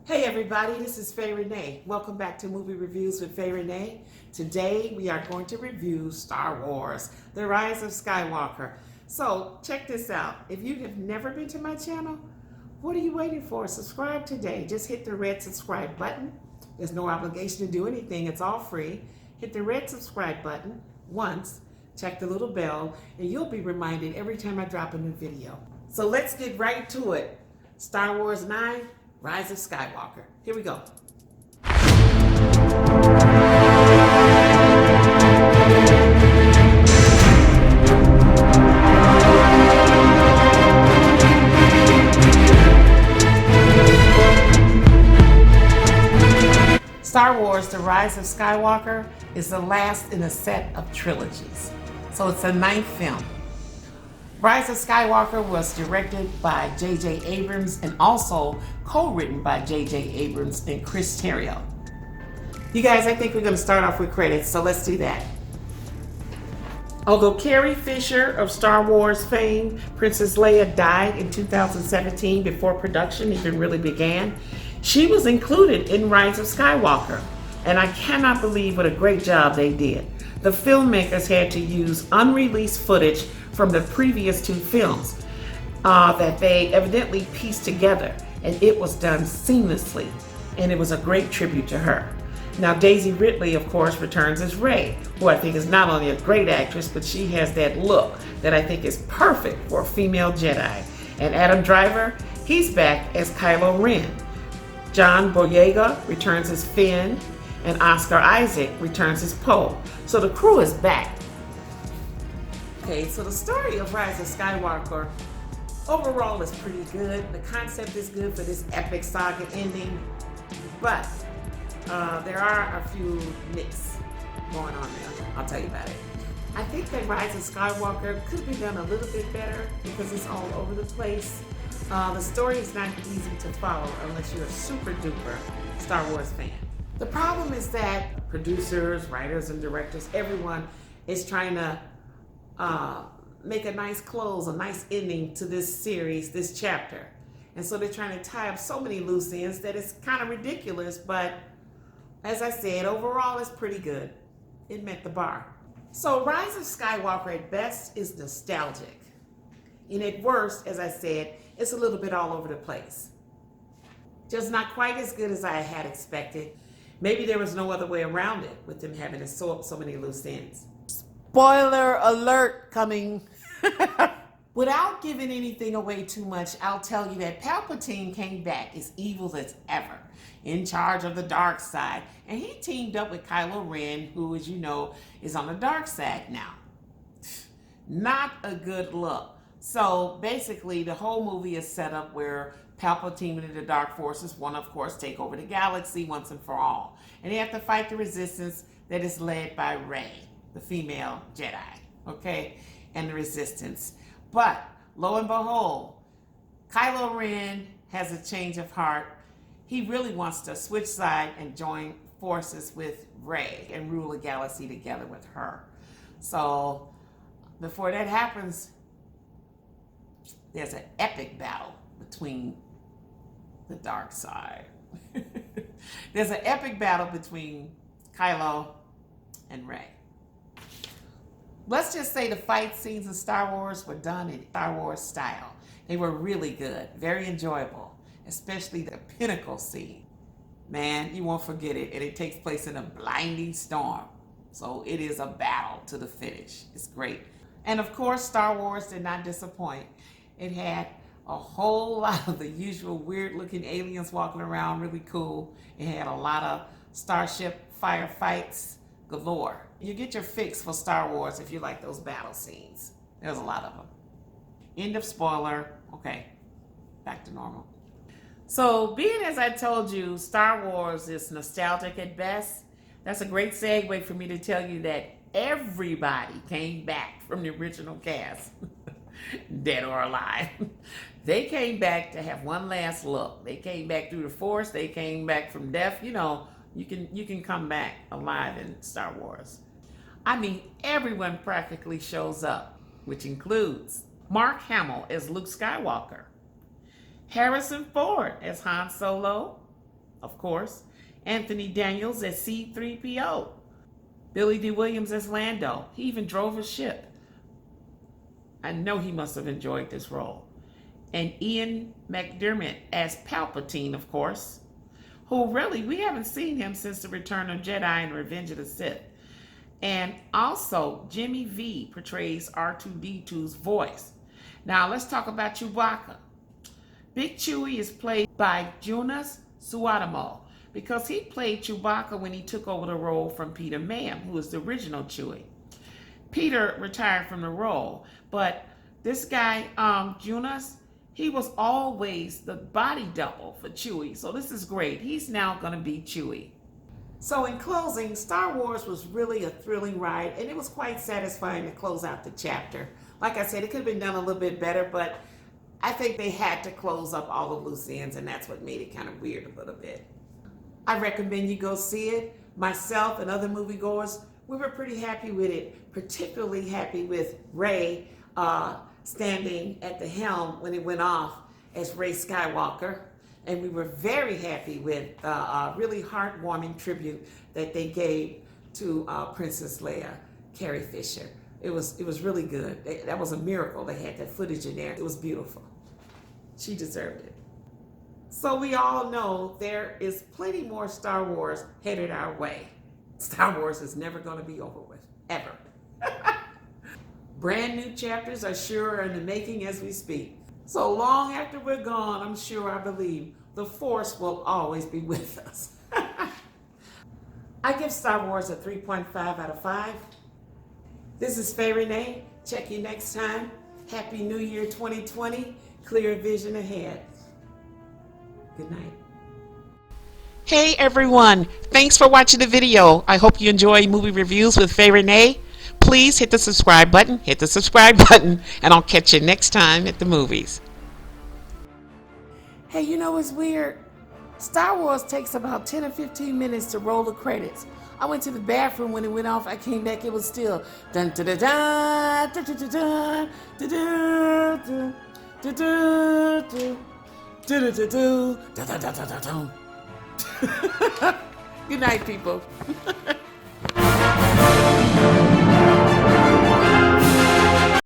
Hey everybody, this is Faye Renee. Welcome back to Movie Reviews with Faye Renee. Today we are going to review Star Wars, The Rise of Skywalker. So check this out. If you have never been to my channel, what are you waiting for? Subscribe today. Just hit the red subscribe button. There's no obligation to do anything. It's all free. Hit the red subscribe button once, check the little bell, and you'll be reminded every time I drop a new video. So let's get right to it. Star Wars 9, Rise of Skywalker. Here we go. Star Wars, The Rise of Skywalker is the last in a set of trilogies. So it's the 9th film. Rise of Skywalker was directed by J.J. Abrams and also co-written by J.J. Abrams and Chris Terrio. You guys, I think we're going to start off with credits, so let's do that. Although Carrie Fisher of Star Wars fame, Princess Leia, died in 2017 before production even really began, she was included in Rise of Skywalker, and I cannot believe what a great job they did. The filmmakers had to use unreleased footage from the previous 2 films that they evidently pieced together, and it was done seamlessly, and it was a great tribute to her. Now Daisy Ridley, of course, returns as Rey, who I think is not only a great actress, but she has that look that I think is perfect for a female Jedi. And Adam Driver, he's back as Kylo Ren. John Boyega returns as Finn, and Oscar Isaac returns as Poe. So the crew is back. Okay, so the story of Rise of Skywalker overall is pretty good. The concept is good for this epic saga ending, but there are a few nicks going on there. I'll tell you about it. I think that Rise of Skywalker could be done a little bit better because it's all over the place. The story is not easy to follow unless you're a super duper Star Wars fan. The problem is that producers, writers, and directors, everyone is trying to make a nice close, a nice ending to this series, this chapter. And so they're trying to tie up so many loose ends that it's kind of ridiculous, but as I said, overall it's pretty good. It met the bar. So Rise of Skywalker at best is nostalgic. And at worst, as I said, it's a little bit all over the place. Just not quite as good as I had expected. Maybe there was no other way around it with them having to sew up so many loose ends. Spoiler alert coming. Without giving anything away too much, I'll tell you that Palpatine came back as evil as ever, in charge of the dark side, and he teamed up with Kylo Ren, who, as you know, is on the dark side now. Not a good look. So basically, the whole movie is set up where Palpatine and the Dark Forces want to, of course, take over the galaxy once and for all. And they have to fight the resistance that is led by Rey, the female Jedi, okay, and the resistance. But lo and behold, Kylo Ren has a change of heart. He really wants to switch side and join forces with Rey and rule the galaxy together with her. So before that happens, there's an epic battle between the dark side. There's an epic battle between Kylo and Rey. Let's just say the fight scenes in Star Wars were done in Star Wars style. They were really good, very enjoyable, especially the pinnacle scene. Man, you won't forget it, and it takes place in a blinding storm. So it is a battle to the finish. It's great. And of course, Star Wars did not disappoint. It had a whole lot of the usual weird-looking aliens walking around, really cool. It had a lot of starship firefights galore. You get your fix for Star Wars if you like those battle scenes. There's a lot of them. End of spoiler. Okay, back to normal. So being as I told you, Star Wars is nostalgic at best, that's a great segue for me to tell you that everybody came back from the original cast, dead or alive. They came back to have one last look. They came back through the Force. They came back from death. You know, you can come back alive in Star Wars. I mean, everyone practically shows up, which includes Mark Hamill as Luke Skywalker, Harrison Ford as Han Solo, of course. Anthony Daniels as C-3PO. Billy D. Williams as Lando. He even drove a ship. I know he must have enjoyed this role. And Ian McDiarmid as Palpatine, of course, who really, we haven't seen him since The Return of Jedi and Revenge of the Sith. And also, Jimmy V portrays R2-D2's voice. Now, let's talk about Chewbacca. Big Chewie is played by Jonas Suotamo because he played Chewbacca when he took over the role from Peter Mayhew, who was the original Chewie. Peter retired from the role, but this guy, Jonas, he was always the body double for Chewie, so this is great. He's now going to be Chewie. So in closing, Star Wars was really a thrilling ride, and it was quite satisfying to close out the chapter. Like I said, it could have been done a little bit better, but I think they had to close up all the loose ends, and that's what made it kind of weird a little bit. I recommend you go see it. Myself and other moviegoers, we were pretty happy with it, particularly happy with Rey standing at the helm when it went off as Rey Skywalker. And we were very happy with a really heartwarming tribute that they gave to Princess Leia, Carrie Fisher. It was really good. That was a miracle. They had that footage in there. It was beautiful. She deserved it. So we all know there is plenty more Star Wars headed our way. Star Wars is never going to be over with, ever. Brand new chapters are sure in the making as we speak. So long after we're gone, I'm sure, I believe, the Force will always be with us. I give Star Wars a 3.5 out of 5. This is Faye Renee. Check you next time. Happy New Year 2020. Clear vision ahead. Good night. Hey everyone, thanks for watching the video. I hope you enjoy movie reviews with Faye Renee. Please hit the subscribe button, and I'll catch you next time at the movies. Hey, you know what's weird? Star Wars takes about 10 or 15 minutes to roll the credits. I went to the bathroom when it went off. I came back, it was still dun dun dun dun dun dun dun dun dun dun dun dun. Good night, people.